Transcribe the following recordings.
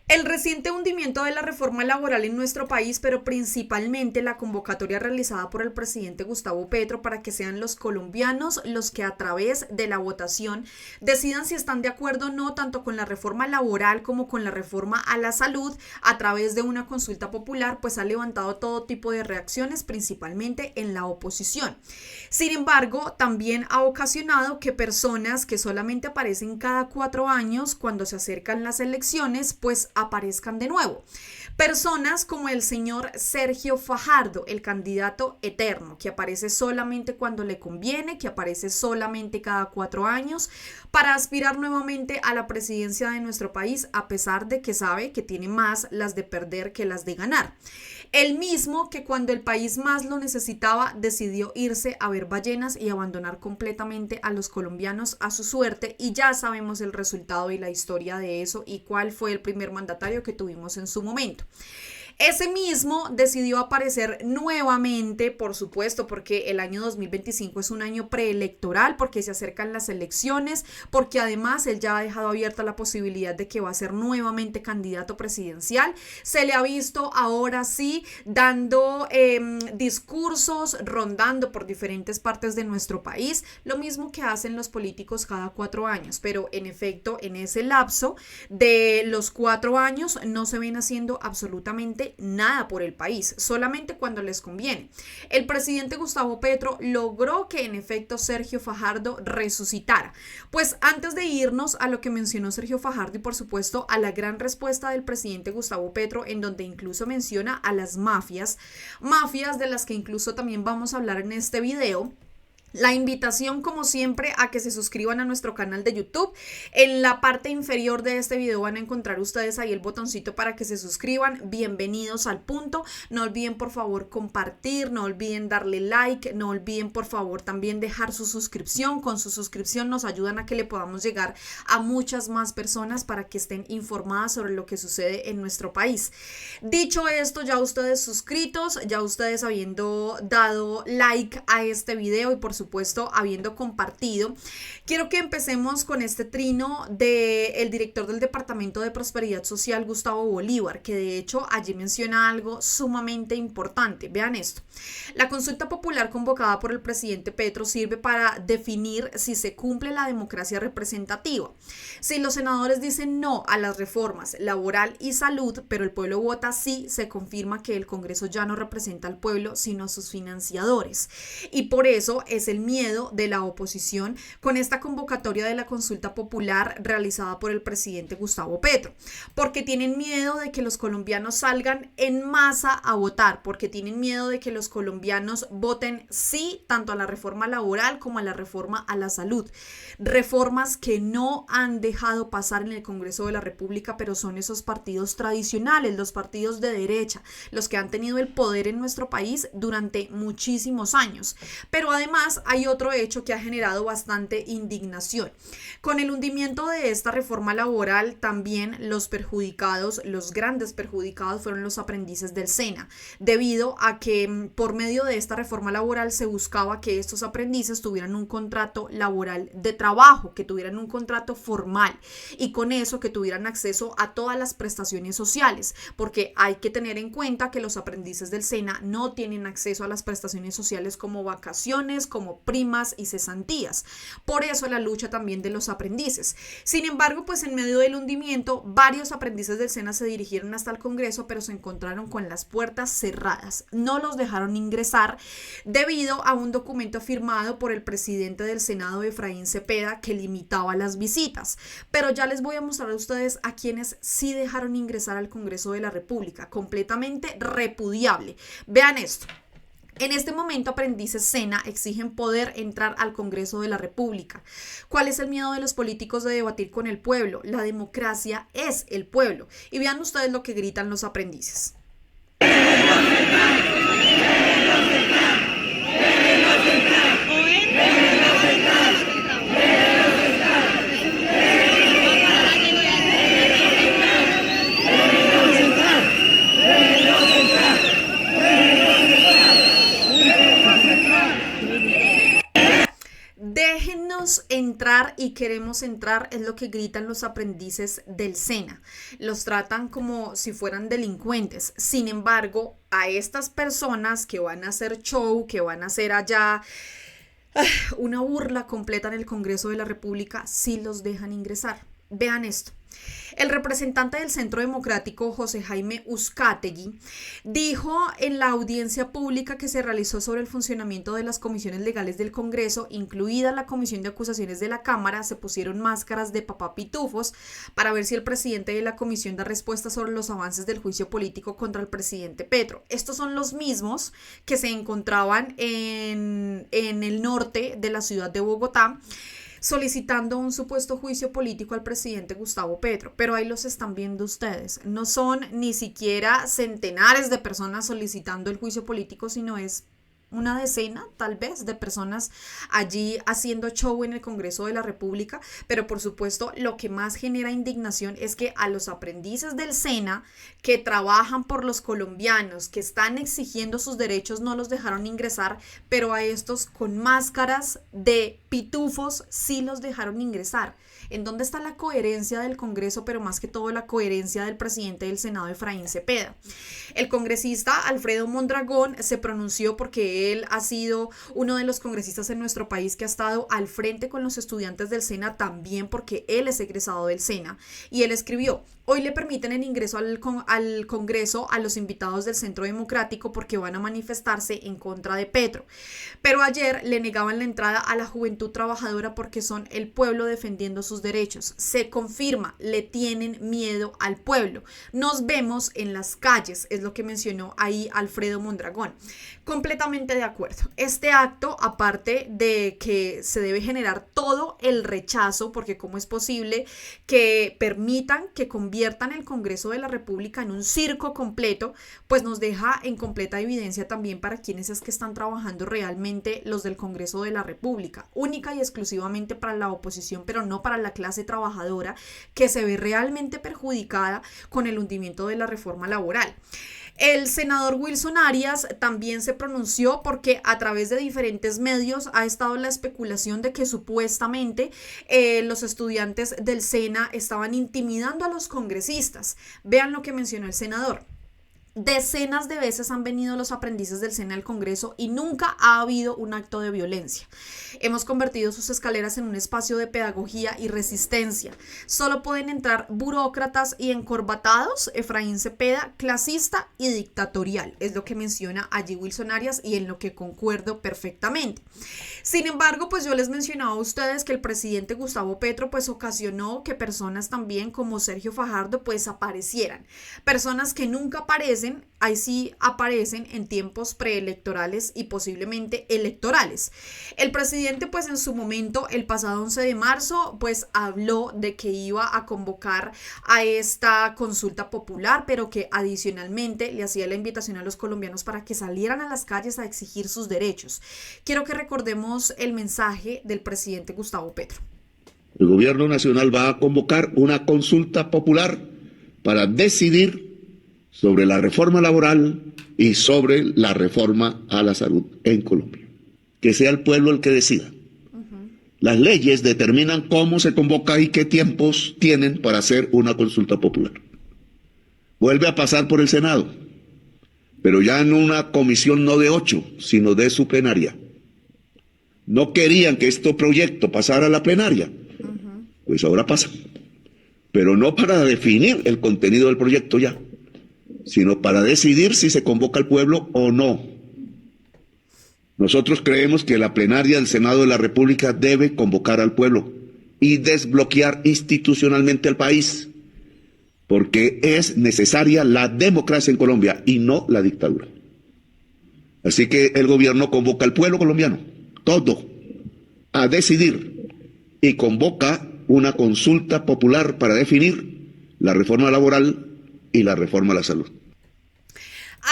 El reciente hundimiento de la reforma laboral en nuestro país, pero principalmente la convocatoria realizada por el presidente Gustavo Petro para que sean los colombianos los que a través de la votación decidan si están de acuerdo o no tanto con la reforma laboral como con la reforma a la salud a través de una consulta popular, pues ha levantado todo tipo de reacciones, principalmente en la oposición. Sin embargo, también ha ocasionado que personas que solamente aparecen cada 4 años cuando se acercan las elecciones, pues aparezcan de nuevo. Personas como el señor Sergio Fajardo, el candidato eterno, que aparece solamente cuando le conviene, que aparece solamente cada 4 años, para aspirar nuevamente a la presidencia de nuestro país, a pesar de que sabe que tiene más las de perder que las de ganar. El mismo que cuando el país más lo necesitaba decidió irse a ver ballenas y abandonar completamente a los colombianos a su suerte, y ya sabemos el resultado y la historia de eso y cuál fue el primer mandatario que tuvimos en su momento. Ese mismo decidió aparecer nuevamente, por supuesto, porque el año 2025 es un año preelectoral, porque se acercan las elecciones, porque además él ya ha dejado abierta la posibilidad de que va a ser nuevamente candidato presidencial. Se le ha visto ahora sí dando discursos, rondando por diferentes partes de nuestro país, lo mismo que hacen los políticos cada 4 años, pero en efecto, en ese lapso de los 4 años no se ven haciendo absolutamente nada por el país, solamente cuando les conviene. El presidente Gustavo Petro logró que en efecto Sergio Fajardo resucitara. Pues antes de irnos a lo que mencionó Sergio Fajardo y por supuesto a la gran respuesta del presidente Gustavo Petro, en donde incluso menciona a las mafias de las que incluso también vamos a hablar en este video. La invitación, como siempre, a que se suscriban a nuestro canal de YouTube. En la parte inferior de este video van a encontrar ustedes ahí el botoncito para que se suscriban. Bienvenidos al punto. No olviden por favor compartir, no olviden darle like, no olviden por favor también dejar su suscripción. Con su suscripción nos ayudan a que le podamos llegar a muchas más personas para que estén informadas sobre lo que sucede en nuestro país. Dicho esto, ya ustedes suscritos, ya ustedes habiendo dado like a este video y por supuesto habiendo compartido, quiero que empecemos con este trino del director del Departamento de Prosperidad Social, Gustavo Bolívar, que de hecho allí menciona algo sumamente importante. Vean esto: la consulta popular convocada por el presidente Petro sirve para definir si se cumple la democracia representativa. Si los senadores dicen no a las reformas laboral y salud, pero el pueblo vota sí, se confirma que el Congreso ya no representa al pueblo, sino a sus financiadores. Y por eso es el miedo de la oposición con esta convocatoria de la consulta popular realizada por el presidente Gustavo Petro, porque tienen miedo de que los colombianos salgan en masa a votar, porque tienen miedo de que los colombianos voten sí tanto a la reforma laboral como a la reforma a la salud, reformas que no han dejado pasar en el Congreso de la República, pero son esos partidos tradicionales, los partidos de derecha, los que han tenido el poder en nuestro país durante muchísimos años. Pero además hay otro hecho que ha generado bastante indignación. Con el hundimiento de esta reforma laboral, también los perjudicados, los grandes perjudicados fueron los aprendices del SENA, debido a que por medio de esta reforma laboral se buscaba que estos aprendices tuvieran un contrato laboral de trabajo, que tuvieran un contrato formal y con eso que tuvieran acceso a todas las prestaciones sociales, porque hay que tener en cuenta que los aprendices del SENA no tienen acceso a las prestaciones sociales como vacaciones, como primas y cesantías. Por eso la lucha también de los aprendices. Sin embargo, pues en medio del hundimiento, varios aprendices del SENA se dirigieron hasta el Congreso, pero se encontraron con las puertas cerradas. No los dejaron ingresar debido a un documento firmado por el presidente del Senado, Efraín Cepeda, que limitaba las visitas. Pero ya les voy a mostrar a ustedes a quienes sí dejaron ingresar al Congreso de la República. Completamente repudiable. Vean esto. En este momento, aprendices SENA exigen poder entrar al Congreso de la República. ¿Cuál es el miedo de los políticos de debatir con el pueblo? La democracia es el pueblo. Y vean ustedes lo que gritan los aprendices. Déjennos entrar ingresar y queremos entrar, es lo que gritan los aprendices del SENA. Los tratan como si fueran delincuentes. Sin embargo, a estas personas que van a hacer show, que van a hacer allá una burla completa en el Congreso de la República, sí los dejan ingresar. Vean esto. El representante del Centro Democrático, José Jaime Uzcategui, dijo en la audiencia pública que se realizó sobre el funcionamiento de las comisiones legales del Congreso, incluida la Comisión de Acusaciones de la Cámara, se pusieron máscaras de papá pitufos para ver si el presidente de la comisión da respuesta sobre los avances del juicio político contra el presidente Petro. Estos son los mismos que se encontraban en el norte de la ciudad de Bogotá, solicitando un supuesto juicio político al presidente Gustavo Petro, pero ahí los están viendo ustedes. No son ni siquiera centenares de personas solicitando el juicio político, sino es una decena, tal vez, de personas allí haciendo show en el Congreso de la República, pero por supuesto lo que más genera indignación es que a los aprendices del SENA que trabajan por los colombianos, que están exigiendo sus derechos, no los dejaron ingresar, pero a estos con máscaras de pitufos sí los dejaron ingresar. ¿En dónde está la coherencia del Congreso, pero más que todo la coherencia del presidente del Senado, Efraín Cepeda? El congresista Alfredo Mondragón se pronunció porque él ha sido uno de los congresistas en nuestro país que ha estado al frente con los estudiantes del SENA, también porque él es egresado del SENA, y él escribió: hoy le permiten el ingreso al Congreso a los invitados del Centro Democrático porque van a manifestarse en contra de Petro. Pero ayer le negaban la entrada a la juventud trabajadora porque son el pueblo defendiendo sus derechos. Se confirma, le tienen miedo al pueblo. Nos vemos en las calles, es lo que mencionó ahí Alfredo Mondragón. Completamente de acuerdo. Este acto, aparte de que se debe generar todo el rechazo, porque cómo es posible que permitan que conviertan el Congreso de la República en un circo completo, pues nos deja en completa evidencia también para quienes es que están trabajando realmente los del Congreso de la República, única y exclusivamente para la oposición, pero no para la clase trabajadora que se ve realmente perjudicada con el hundimiento de la reforma laboral. El senador Wilson Arias también se pronunció porque a través de diferentes medios ha estado la especulación de que supuestamente los estudiantes del SENA estaban intimidando a los congresistas. Vean lo que mencionó el senador. Decenas de veces han venido los aprendices del SENA al Congreso y nunca ha habido un acto de violencia. Hemos convertido sus escaleras en un espacio de pedagogía y resistencia. Solo pueden entrar burócratas y encorbatados. Efraín Cepeda, clasista y dictatorial, es lo que menciona allí Wilson Arias y en lo que concuerdo perfectamente. Sin embargo, pues yo les mencionaba a ustedes que el presidente Gustavo Petro pues ocasionó que personas también como Sergio Fajardo pues aparecieran. Personas que nunca aparecen, ahí sí aparecen en tiempos preelectorales y posiblemente electorales. El presidente pues en su momento, el pasado 11 de marzo, pues habló de que iba a convocar a esta consulta popular, pero que adicionalmente le hacía la invitación a los colombianos para que salieran a las calles a exigir sus derechos. Quiero que recordemos el mensaje del presidente Gustavo Petro. El gobierno nacional va a convocar una consulta popular para decidir sobre la reforma laboral y sobre la reforma a la salud en Colombia. Que sea el pueblo el que decida. Las leyes determinan cómo se convoca y qué tiempos tienen para hacer una consulta popular. Vuelve a pasar por el Senado, pero ya en una comisión no de 8, sino de su plenaria. No querían que este proyecto pasara a la plenaria, pues ahora pasa. Pero no para definir el contenido del proyecto ya, sino para decidir si se convoca al pueblo o no. Nosotros creemos que la plenaria del Senado de la República debe convocar al pueblo y desbloquear institucionalmente al país, porque es necesaria la democracia en Colombia y no la dictadura. Así que el gobierno convoca al pueblo colombiano, todo, a decidir, y convoca una consulta popular para definir la reforma laboral y la reforma a la salud.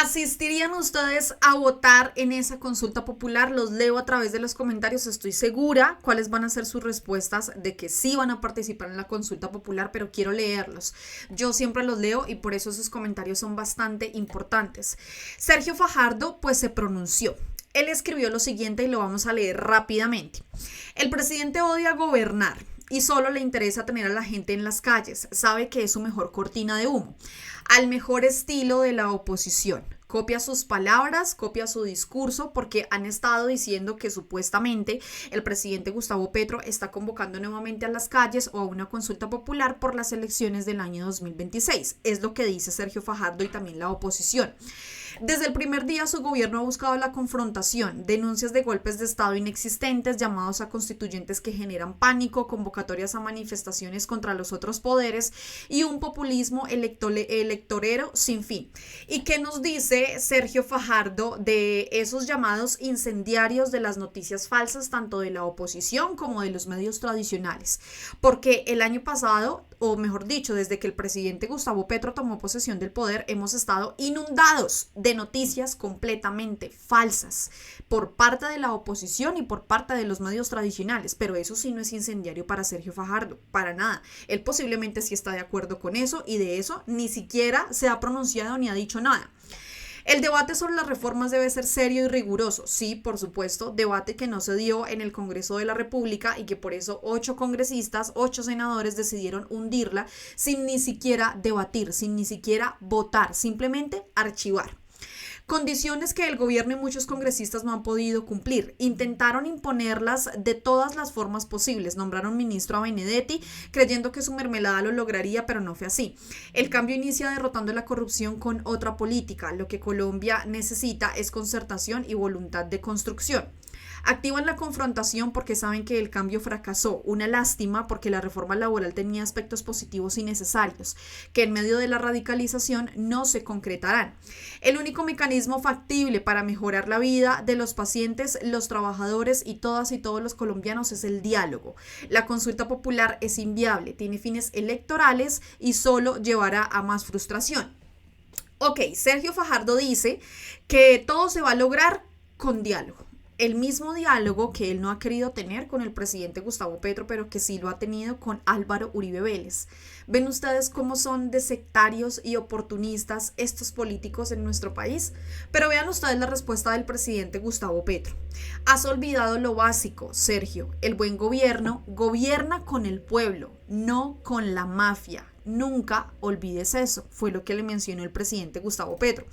¿Asistirían ustedes a votar en esa consulta popular? Los leo a través de los comentarios, estoy segura cuáles van a ser sus respuestas de que sí van a participar en la consulta popular, pero quiero leerlos. Yo siempre los leo y por eso sus comentarios son bastante importantes. Sergio Fajardo pues se pronunció. Él escribió lo siguiente y lo vamos a leer rápidamente. El presidente odia gobernar y solo le interesa tener a la gente en las calles. Sabe que es su mejor cortina de humo, al mejor estilo de la oposición. Copia sus palabras, copia su discurso, porque han estado diciendo que supuestamente el presidente Gustavo Petro está convocando nuevamente a las calles o a una consulta popular por las elecciones del año 2026. Es lo que dice Sergio Fajardo y también la oposición. Desde el primer día su gobierno ha buscado la confrontación, denuncias de golpes de Estado inexistentes, llamados a constituyentes que generan pánico, convocatorias a manifestaciones contra los otros poderes y un populismo electorero sin fin. ¿Y qué nos dice Sergio Fajardo de esos llamados incendiarios de las noticias falsas, tanto de la oposición como de los medios tradicionales? Porque el año pasado, o mejor dicho, desde que el presidente Gustavo Petro tomó posesión del poder, hemos estado inundados de noticias completamente falsas por parte de la oposición y por parte de los medios tradicionales, pero eso sí no es incendiario para Sergio Fajardo, para nada. Él posiblemente sí está de acuerdo con eso y de eso ni siquiera se ha pronunciado ni ha dicho nada. El debate sobre las reformas debe ser serio y riguroso. Sí, por supuesto, debate que no se dio en el Congreso de la República y que por eso 8 congresistas, 8 senadores decidieron hundirla sin ni siquiera debatir, sin ni siquiera votar, simplemente archivar. Condiciones que el gobierno y muchos congresistas no han podido cumplir. Intentaron imponerlas de todas las formas posibles. Nombraron ministro a Benedetti creyendo que su mermelada lo lograría, pero no fue así. El cambio inicia derrotando la corrupción con otra política. Lo que Colombia necesita es concertación y voluntad de construcción. Activan la confrontación porque saben que el cambio fracasó. Una lástima porque la reforma laboral tenía aspectos positivos y necesarios, que en medio de la radicalización no se concretarán. El único mecanismo factible para mejorar la vida de los pacientes, los trabajadores y todas y todos los colombianos es el diálogo. La consulta popular es inviable, tiene fines electorales y solo llevará a más frustración. Ok, Sergio Fajardo dice que todo se va a lograr con diálogo. El mismo diálogo que él no ha querido tener con el presidente Gustavo Petro, pero que sí lo ha tenido con Álvaro Uribe Vélez. ¿Ven ustedes cómo son de sectarios y oportunistas estos políticos en nuestro país? Pero vean ustedes la respuesta del presidente Gustavo Petro. Has olvidado lo básico, Sergio. El buen gobierno gobierna con el pueblo, no con la mafia. Nunca olvides eso, fue lo que le mencionó el presidente Gustavo Petro.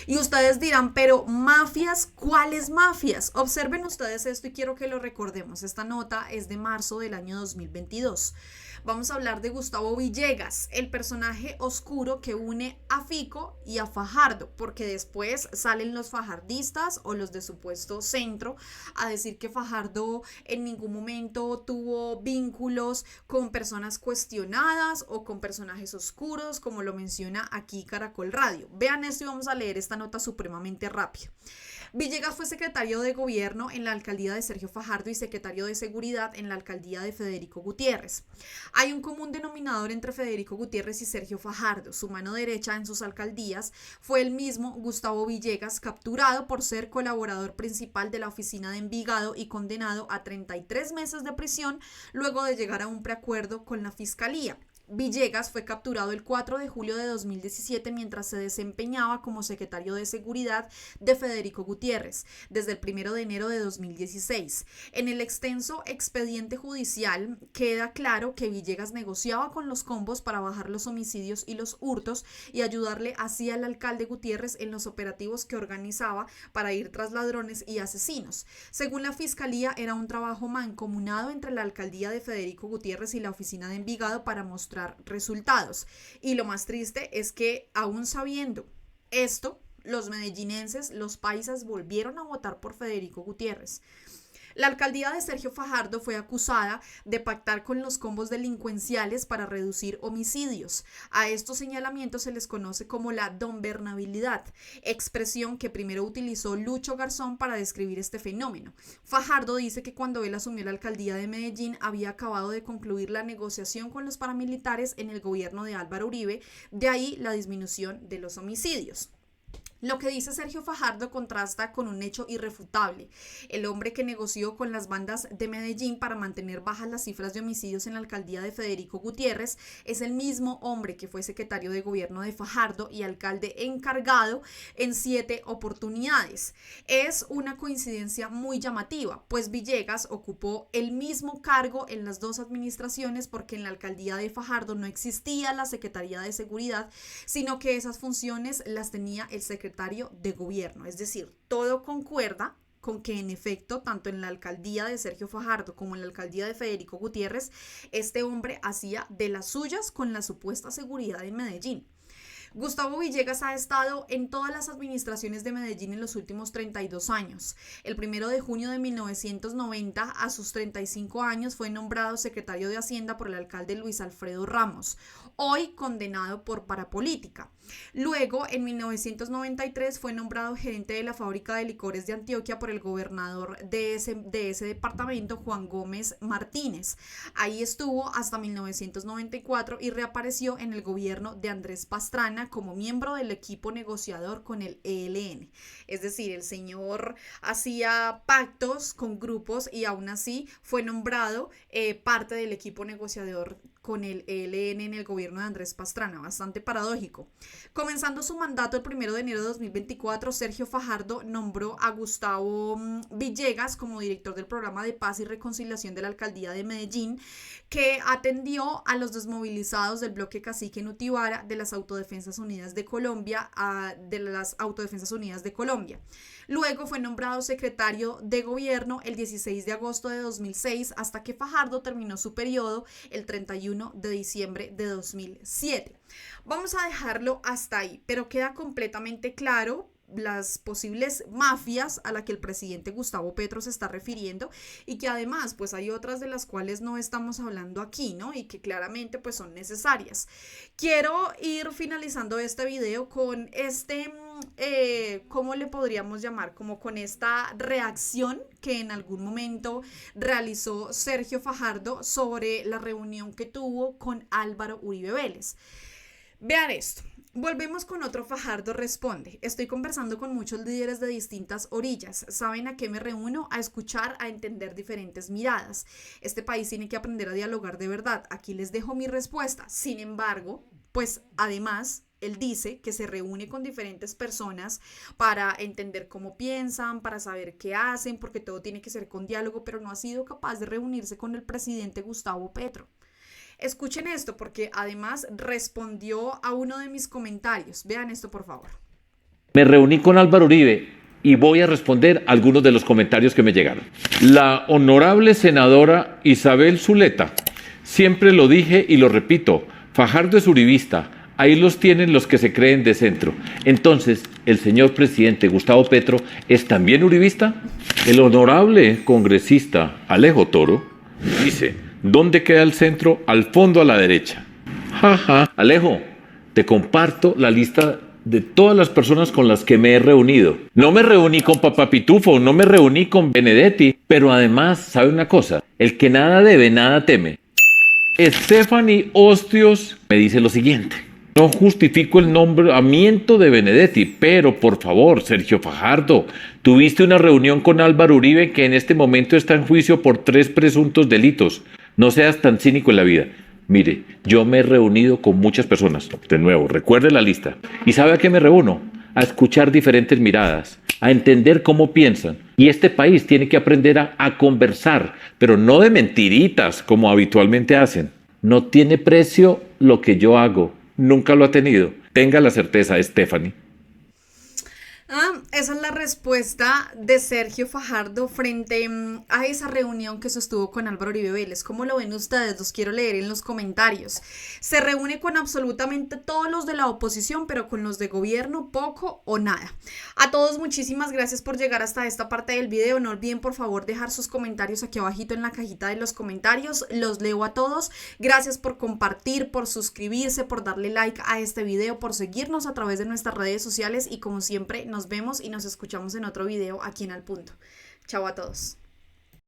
Y ustedes dirán, pero mafias, ¿cuáles mafias? Observen ustedes esto y quiero que lo recordemos. Esta nota es de marzo del año 2022. Vamos a hablar de Gustavo Villegas, el personaje oscuro que une a Fico y a Fajardo, porque después salen los fajardistas o los de supuesto centro a decir que Fajardo en ningún momento tuvo vínculos con personas cuestionadas o con personajes oscuros, como lo menciona aquí Caracol Radio. Vean esto y vamos a leer esta nota supremamente rápida. Villegas fue secretario de gobierno en la alcaldía de Sergio Fajardo y secretario de seguridad en la alcaldía de Federico Gutiérrez. Hay un común denominador entre Federico Gutiérrez y Sergio Fajardo. Su mano derecha en sus alcaldías fue el mismo Gustavo Villegas, capturado por ser colaborador principal de la oficina de Envigado y condenado a 33 meses de prisión luego de llegar a un preacuerdo con la fiscalía. Villegas fue capturado el 4 de julio de 2017 mientras se desempeñaba como secretario de Seguridad de Federico Gutiérrez desde el 1 de enero de 2016. En el extenso expediente judicial queda claro que Villegas negociaba con los combos para bajar los homicidios y los hurtos y ayudarle así al alcalde Gutiérrez en los operativos que organizaba para ir tras ladrones y asesinos. Según la fiscalía, era un trabajo mancomunado entre la alcaldía de Federico Gutiérrez y la oficina de Envigado para mostrar resultados. Y lo más triste es que aún sabiendo esto, los medellinenses, los paisas volvieron a votar por Federico Gutiérrez. La alcaldía de Sergio Fajardo fue acusada de pactar con los combos delincuenciales para reducir homicidios. A estos señalamientos se les conoce como la donbernabilidad, expresión que primero utilizó Lucho Garzón para describir este fenómeno. Fajardo dice que cuando él asumió la alcaldía de Medellín había acabado de concluir la negociación con los paramilitares en el gobierno de Álvaro Uribe, de ahí la disminución de los homicidios. Lo que dice Sergio Fajardo contrasta con un hecho irrefutable. El hombre que negoció con las bandas de Medellín para mantener bajas las cifras de homicidios en la alcaldía de Federico Gutiérrez es el mismo hombre que fue secretario de gobierno de Fajardo y alcalde encargado en 7 oportunidades. Es una coincidencia muy llamativa, pues Villegas ocupó el mismo cargo en las dos administraciones porque en la alcaldía de Fajardo no existía la Secretaría de Seguridad, sino que esas funciones las tenía el secretario de gobierno. Es decir, todo concuerda con que en efecto, tanto en la alcaldía de Sergio Fajardo como en la alcaldía de Federico Gutiérrez, este hombre hacía de las suyas con la supuesta seguridad en Medellín. Gustavo Villegas ha estado en todas las administraciones de Medellín en los últimos 32 años. El 1 de junio de 1990, a sus 35 años, fue nombrado secretario de Hacienda por el alcalde Luis Alfredo Ramos, hoy condenado por parapolítica. Luego, en 1993, fue nombrado gerente de la fábrica de licores de Antioquia por el gobernador de ese departamento, Juan Gómez Martínez. Ahí estuvo hasta 1994 y reapareció en el gobierno de Andrés Pastrana como miembro del equipo negociador con el ELN. Es decir, el señor hacía pactos con grupos y aún así fue nombrado parte del equipo negociador con el ELN en el gobierno de Andrés Pastrana, bastante paradójico. Comenzando su mandato el 1 de enero de 2024, Sergio Fajardo nombró a Gustavo Villegas como director del programa de paz y reconciliación de la alcaldía de Medellín, que atendió a los desmovilizados del bloque Cacique Nutibara de las Autodefensas Unidas de Colombia, Luego fue nombrado secretario de gobierno el 16 de agosto de 2006 hasta que Fajardo terminó su periodo el 31 de diciembre de 2007. Vamos a dejarlo hasta ahí, pero queda completamente claro las posibles mafias a las que el presidente Gustavo Petro se está refiriendo y que además pues hay otras de las cuales no estamos hablando aquí, ¿no? Y que claramente pues son necesarias. Quiero ir finalizando este video con ¿cómo le podríamos llamar? Como con esta reacción que en algún momento realizó Sergio Fajardo sobre la reunión que tuvo con Álvaro Uribe Vélez. Vean esto. Volvemos con otro Fajardo responde. Estoy conversando con muchos líderes de distintas orillas. ¿Saben a qué me reúno? A escuchar, a entender diferentes miradas. Este país tiene que aprender a dialogar de verdad. Aquí les dejo mi respuesta. Sin embargo, pues además, él dice que se reúne con diferentes personas para entender cómo piensan, para saber qué hacen, porque todo tiene que ser con diálogo, pero no ha sido capaz de reunirse con el presidente Gustavo Petro. Escuchen esto porque además respondió a uno de mis comentarios. Vean esto, por favor. Me reuní con Álvaro Uribe y voy a responder algunos de los comentarios que me llegaron. La honorable senadora Isabel Zuleta, siempre lo dije y lo repito, Fajardo es uribista, ahí los tienen los que se creen de centro. Entonces, ¿el señor presidente Gustavo Petro es también uribista? El honorable congresista Alejo Toro dice: ¿dónde queda el centro? Al fondo a la derecha. Jaja. Alejo, te comparto la lista de todas las personas con las que me he reunido. No me reuní con Papá Pitufo, no me reuní con Benedetti, pero además, ¿sabe una cosa? El que nada debe, nada teme. Stephanie Ostios me dice lo siguiente: no justifico el nombramiento de Benedetti, pero por favor, Sergio Fajardo, tuviste una reunión con Álvaro Uribe que en este momento está en juicio por 3 presuntos delitos. No seas tan cínico en la vida. Mire, yo me he reunido con muchas personas. De nuevo, recuerde la lista. ¿Y sabe a qué me reúno? A escuchar diferentes miradas, a entender cómo piensan. Y este país tiene que aprender a conversar, pero no de mentiritas como habitualmente hacen. No tiene precio lo que yo hago. Nunca lo ha tenido. Tenga la certeza, Stephanie. Esa es la respuesta de Sergio Fajardo frente a esa reunión que sostuvo con Álvaro Uribe Vélez. ¿Cómo lo ven ustedes? Los quiero leer en los comentarios. Se reúne con absolutamente todos los de la oposición, pero con los de gobierno poco o nada. A todos muchísimas gracias por llegar hasta esta parte del video. No olviden por favor dejar sus comentarios aquí abajito en la cajita de los comentarios. Los leo a todos. Gracias por compartir, por suscribirse, por darle like a este video, por seguirnos a través de nuestras redes sociales y como siempre nos vemos y nos escuchamos en otro video aquí en Al Punto. Chao a todos.